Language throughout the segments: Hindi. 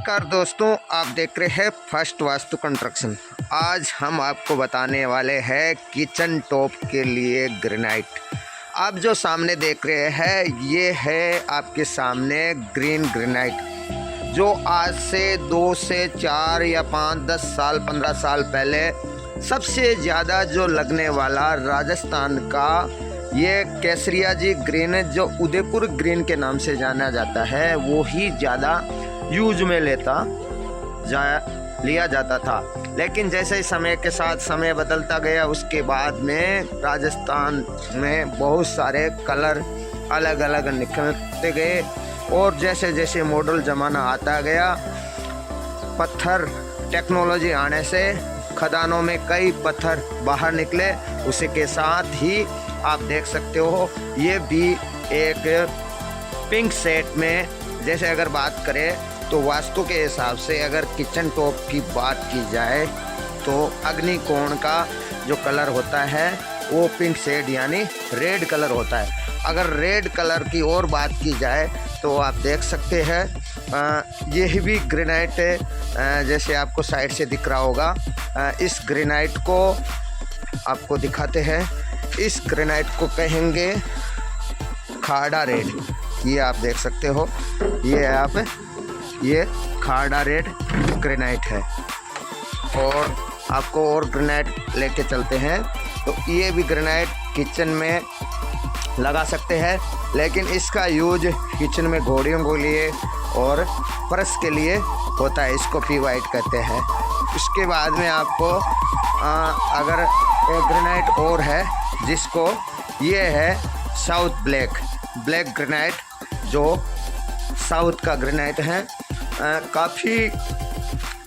नमस्कार दोस्तों, आप देख रहे हैं फर्स्ट वास्तु कंस्ट्रक्शन। आज हम आपको बताने वाले हैं किचन टॉप के लिए ग्रेनाइट। आप जो सामने देख रहे हैं ये है आपके सामने ग्रीन ग्रेनाइट, जो आज से 2 से 4 या 5, 10 साल, 15 साल पहले सबसे ज़्यादा जो लगने वाला राजस्थान का ये केसरिया जी ग्रीन, जो उदयपुर ग्रीन के नाम से जाना जाता है, वो ही ज़्यादा यूज में लिया जाता था। लेकिन जैसे ही समय के साथ समय बदलता गया, उसके बाद में राजस्थान में बहुत सारे कलर अलग अलग निकलते गए और जैसे जैसे मॉडल ज़माना आता गया, पत्थर टेक्नोलॉजी आने से खदानों में कई पत्थर बाहर निकले। उसी के साथ ही आप देख सकते हो ये भी एक पिंक सेट में, जैसे अगर बात करें तो वास्तु के हिसाब से अगर किचन टॉप की बात की जाए तो अग्निकोण का जो कलर होता है वो पिंक शेड यानी रेड कलर होता है। अगर रेड कलर की और बात की जाए तो आप देख सकते हैं यह भी ग्रेनाइट, जैसे आपको साइड से दिख रहा होगा, इस ग्रेनाइट को आपको दिखाते हैं। इस ग्रेनाइट को कहेंगे खाड़ा रेड। ये आप देख सकते हो, ये खाड़ा रेड ग्रेनाइट है। और आपको और ग्रेनाइट लेके चलते हैं तो ये भी ग्रेनाइट किचन में लगा सकते हैं, लेकिन इसका यूज किचन में घोड़ियों के लिए और फर्श के लिए होता है। इसको पी वाइट कहते हैं। उसके बाद में आपको अगर एक ग्रेनाइट और है जिसको ये है साउथ ब्लैक ग्रेनाइट, जो साउथ का ग्रेनाइट है। काफ़ी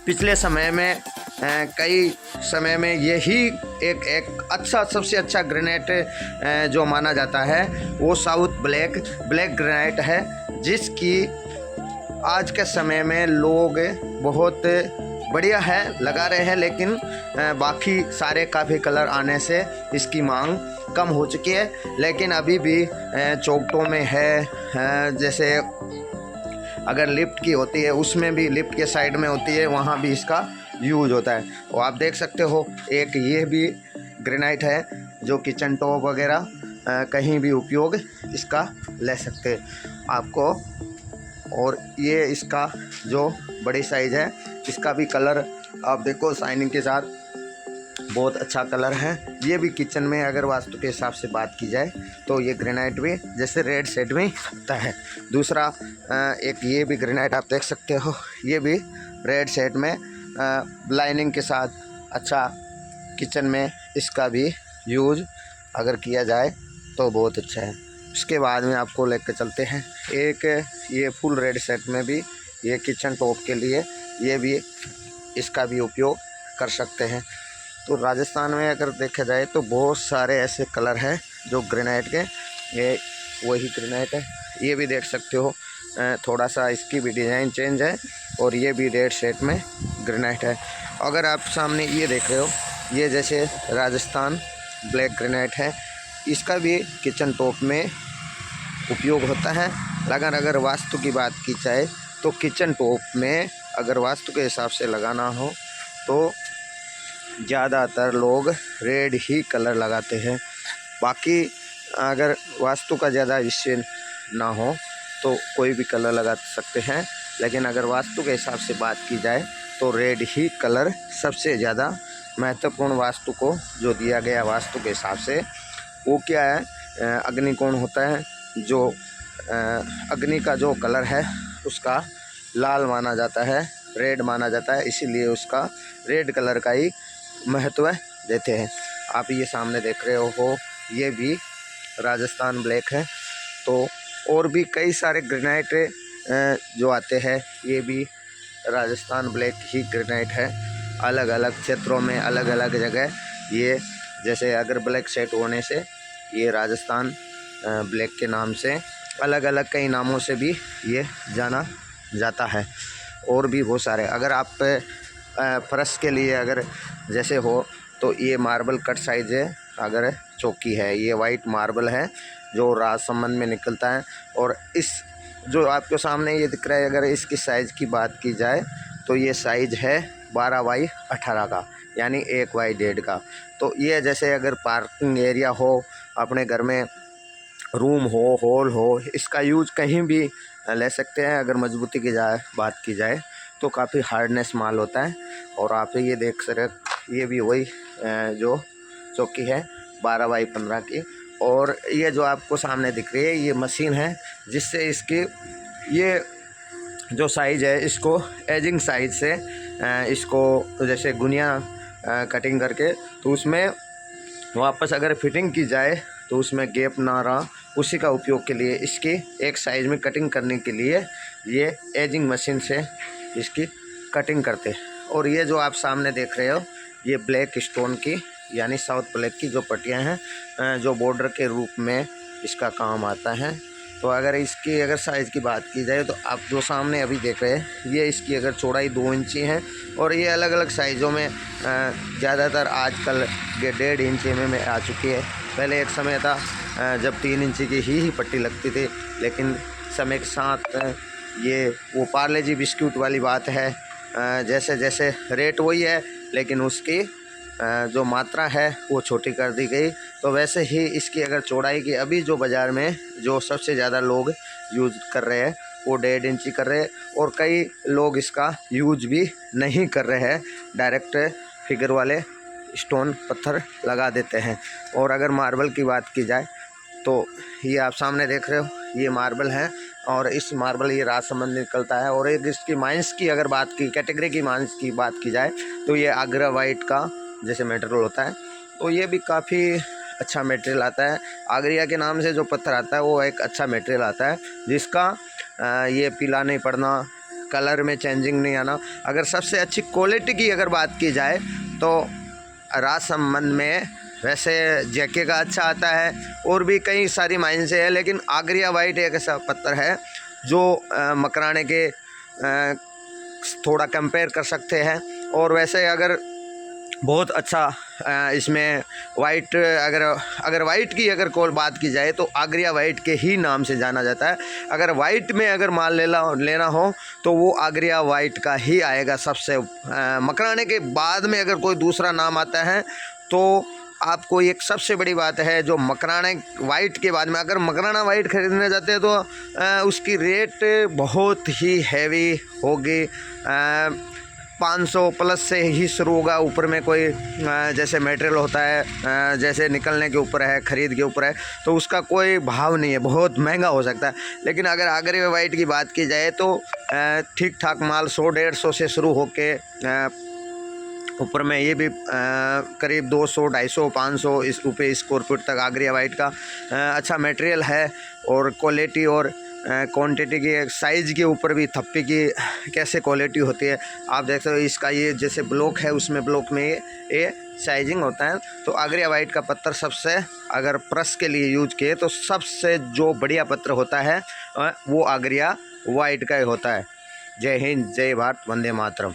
पिछले समय में कई समय में यही एक अच्छा, सबसे अच्छा ग्रेनाइट जो माना जाता है वो साउथ ब्लैक ग्रेनाइट है, जिसकी आज के समय में लोग बहुत बढ़िया है लगा रहे हैं, लेकिन बाकी सारे काफ़ी कलर आने से इसकी मांग कम हो चुकी है। लेकिन अभी भी चौकटों में है, जैसे अगर लिफ्ट की होती है उसमें भी, लिफ्ट के साइड में होती है, वहाँ भी इसका यूज होता है। तो आप देख सकते हो एक ये भी ग्रेनाइट है जो किचन टॉप वगैरह कहीं भी उपयोग इसका ले सकते हैं आपको। और ये इसका जो बड़ी साइज़ है, इसका भी कलर आप देखो शाइनिंग के साथ, बहुत अच्छा कलर है। ये भी किचन में अगर वास्तु के हिसाब से बात की जाए तो ये ग्रेनाइट भी जैसे रेड शेड में होता है। दूसरा एक ये भी ग्रेनाइट आप देख सकते हो, ये भी रेड शेड में लाइनिंग के साथ अच्छा, किचन में इसका भी यूज अगर किया जाए तो बहुत अच्छा है। उसके बाद में आपको लेकर चलते हैं एक ये फुल रेड सेट में भी, ये किचन टॉप के लिए ये भी, इसका भी उपयोग कर सकते हैं। तो राजस्थान में अगर देखा जाए तो बहुत सारे ऐसे कलर हैं जो ग्रेनाइट के, ये वही ग्रेनाइट है। ये भी देख सकते हो थोड़ा सा इसकी भी डिज़ाइन चेंज है, और ये भी रेड शेड में ग्रेनाइट है। अगर आप सामने ये देख रहे हो, ये जैसे राजस्थान ब्लैक ग्रेनाइट है, इसका भी किचन टॉप में उपयोग होता है। अगर वास्तु की बात की जाए तो किचन टॉप में अगर वास्तु के हिसाब से लगाना हो तो ज़्यादातर लोग रेड ही कलर लगाते हैं। बाकी अगर वास्तु का ज़्यादा विषय ना हो तो कोई भी कलर लगा सकते हैं, लेकिन अगर वास्तु के हिसाब से बात की जाए तो रेड ही कलर सबसे ज़्यादा महत्वपूर्ण वास्तु को जो दिया गया वास्तु के हिसाब से, वो क्या है, अग्निकोण होता है। जो अग्नि का जो कलर है उसका लाल माना जाता है, रेड माना जाता है, इसीलिए उसका रेड कलर का ही महत्व देते हैं। आप ये सामने देख रहे हो, ये भी राजस्थान ब्लैक है। तो और भी कई सारे ग्रेनाइट जो आते हैं, ये भी राजस्थान ब्लैक ही ग्रेनाइट है। अलग अलग क्षेत्रों में अलग अलग जगह ये, जैसे अगर ब्लैक सेट होने से ये राजस्थान ब्लैक के नाम से, अलग अलग कई नामों से भी ये जाना जाता है। और भी बहुत सारे, अगर आप फर्श के लिए अगर जैसे हो तो ये मार्बल कट साइज है, अगर चौकी है, ये वाइट मार्बल है जो राजसमंद में निकलता है। और इस जो आपके सामने ये दिख रहा है, अगर इसकी साइज़ की बात की जाए तो ये साइज़ है 12x18 का, यानी 1x1.5 का। तो ये जैसे अगर पार्किंग एरिया हो, अपने घर में रूम हो, हॉल हो, इसका यूज़ कहीं भी ले सकते हैं। अगर मजबूती की बात की जाए तो काफ़ी हार्डनेस माल होता है। और आप ये देख सकते, ये भी वही जो चौकी है 12x15 की। और ये जो आपको सामने दिख रही है ये मशीन है, जिससे इसकी ये जो साइज़ है इसको एजिंग साइज से इसको जैसे गुनिया कटिंग करके तो उसमें वापस अगर फिटिंग की जाए तो उसमें गैप ना रहा, उसी का उपयोग के लिए इसकी एक साइज़ में कटिंग करने के लिए ये एजिंग मशीन से इसकी कटिंग करते। और ये जो आप सामने देख रहे हो ये ब्लैक स्टोन की यानी साउथ ब्लैक की जो पट्टियाँ हैं जो बॉर्डर के रूप में इसका काम आता है। तो अगर इसकी अगर साइज़ की बात की जाए तो आप जो सामने अभी देख रहे हैं ये इसकी अगर चौड़ाई 2 इंची है। और ये अलग अलग साइज़ों में ज़्यादातर आजकल 1.5 इंची में आ चुकी है। पहले एक समय था जब 3 इंची की ही पट्टी लगती थी, लेकिन समय के साथ ये वो पार्ले जी बिस्कुट वाली बात है, जैसे जैसे रेट वही है लेकिन उसकी जो मात्रा है वो छोटी कर दी गई। तो वैसे ही इसकी अगर चौड़ाई की अभी जो बाज़ार में जो सबसे ज़्यादा लोग यूज़ कर रहे हैं वो 1.5 इंची कर रहे हैं। और कई लोग इसका यूज भी नहीं कर रहे हैं, डायरेक्ट फिगर वाले स्टोन पत्थर लगा देते हैं। और अगर मार्बल की बात की जाए तो ये आप सामने देख रहे हो ये मार्बल है, और इस मार्बल ये राजसमंद निकलता है। और एक इसकी माइंस की अगर बात की कैटेगरी की माइंस की बात की जाए तो ये आगरा वाइट का जैसे मटेरियल होता है, तो ये भी काफ़ी अच्छा मटेरियल आता है। आगरिया के नाम से जो पत्थर आता है वो एक अच्छा मटेरियल आता है, जिसका ये पीला नहीं पड़ना, कलर में चेंजिंग नहीं आना। अगर सबसे अच्छी क्वालिटी की अगर बात की जाए तो राजसमंद में वैसे जेके का अच्छा आता है और भी कई सारी माइन से है, लेकिन आगरिया वाइट एक ऐसा पत्थर है जो मकराने के थोड़ा कंपेयर कर सकते हैं। और वैसे अगर बहुत अच्छा इसमें वाइट अगर वाइट की अगर कोई बात की जाए तो आगरिया वाइट के ही नाम से जाना जाता है। अगर वाइट में अगर माल लेना हो तो वो आगरिया वाइट का ही आएगा सबसे। मकराने के बाद में अगर कोई दूसरा नाम आता है तो आपको एक सबसे बड़ी बात है, जो मकराना वाइट के बाद में अगर मकराना वाइट ख़रीदने जाते हैं तो उसकी रेट बहुत ही हैवी होगी। 500 प्लस से ही शुरू होगा। ऊपर में कोई जैसे मटेरियल होता है जैसे निकलने के ऊपर है, ख़रीद के ऊपर है, तो उसका कोई भाव नहीं है, बहुत महंगा हो सकता है। लेकिन अगर आगरे वाइट की बात की जाए तो ठीक ठाक माल 100-150 से शुरू होके ऊपर में ये भी करीब 200, 250, 500 इस रुपये स्क्वायर फीट तक आगरिया वाइट का अच्छा मटेरियल है। और क्वालिटी और क्वांटिटी की साइज़ के ऊपर भी थप्पी की कैसे क्वालिटी होती है आप देख सकते हो। इसका ये जैसे ब्लॉक है उसमें ब्लॉक में ये साइजिंग होता है। तो आगरिया वाइट का पत्थर सबसे अगर प्रेस के लिए यूज किए तो सबसे जो बढ़िया पत्थर होता है वो आगरिया वाइट का ही होता है। जय हिंद, जय भारत, वंदे मातरम।